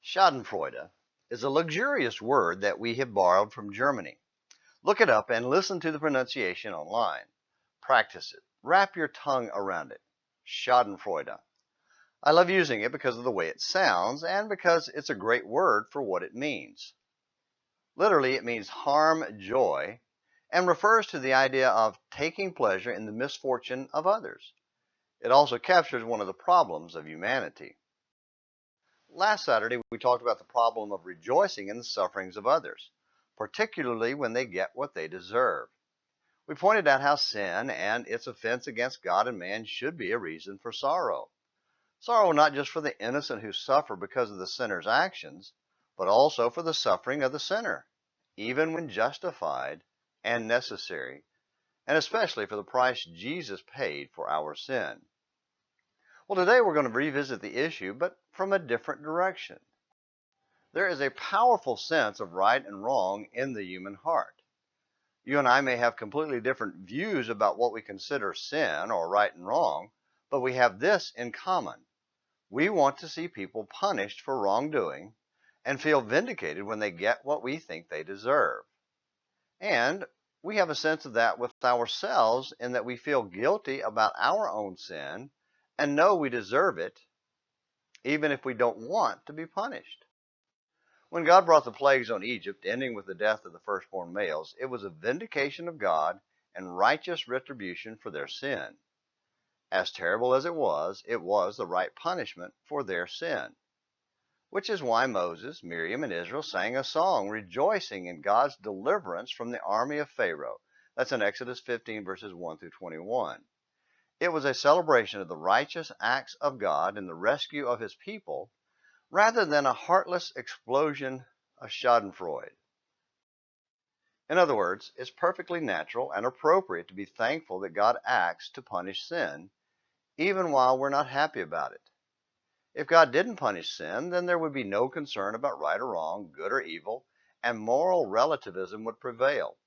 Schadenfreude is a luxurious word that we have borrowed from Germany. Look it up and listen to the pronunciation online. Practice it. Wrap your tongue around it. Schadenfreude. I love using it because of the way it sounds and because it's a great word for what it means. Literally, it means harm joy and refers to the idea of taking pleasure in the misfortune of others. It also captures one of the problems of humanity. Last Saturday, we talked about the problem of rejoicing in the sufferings of others, particularly when they get what they deserve. We pointed out how sin and its offense against God and man should be a reason for sorrow. Sorrow not just for the innocent who suffer because of the sinner's actions, but also for the suffering of the sinner, even when justified and necessary, and especially for the price Jesus paid for our sin. Well, today we're going to revisit the issue, but from a different direction. There is a powerful sense of right and wrong in the human heart. You and I may have completely different views about what we consider sin or right and wrong, but we have this in common. We want to see people punished for wrongdoing and feel vindicated when they get what we think they deserve. And we have a sense of that with ourselves in that we feel guilty about our own sin and know we deserve it, even if we don't want to be punished. When God brought the plagues on Egypt, ending with the death of the firstborn males, it was a vindication of God and righteous retribution for their sin. As terrible as it was the right punishment for their sin. Which is why Moses, Miriam, and Israel sang a song rejoicing in God's deliverance from the army of Pharaoh. That's in Exodus 15, verses 1 through 21. It was a celebration of the righteous acts of God and the rescue of his people, rather than a heartless explosion of Schadenfreude. In other words, it's perfectly natural and appropriate to be thankful that God acts to punish sin, even while we're not happy about it. If God didn't punish sin, then there would be no concern about right or wrong, good or evil, and moral relativism would prevail.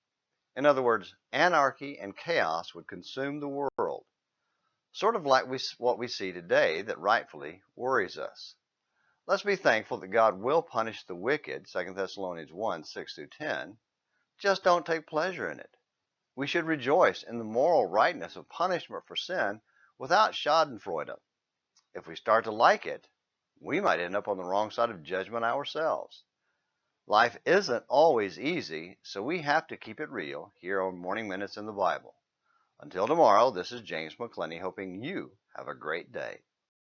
In other words, anarchy and chaos would consume the world, sort of like what we see today that rightfully worries us. Let's be thankful that God will punish the wicked, 2 Thessalonians 1, 6 through 10. Just don't take pleasure in it. We should rejoice in the moral rightness of punishment for sin without Schadenfreude. If we start to like it, we might end up on the wrong side of judgment ourselves. Life isn't always easy, so we have to keep it real here on Morning Minutes in the Bible. Until tomorrow, this is James McClenny hoping you have a great day.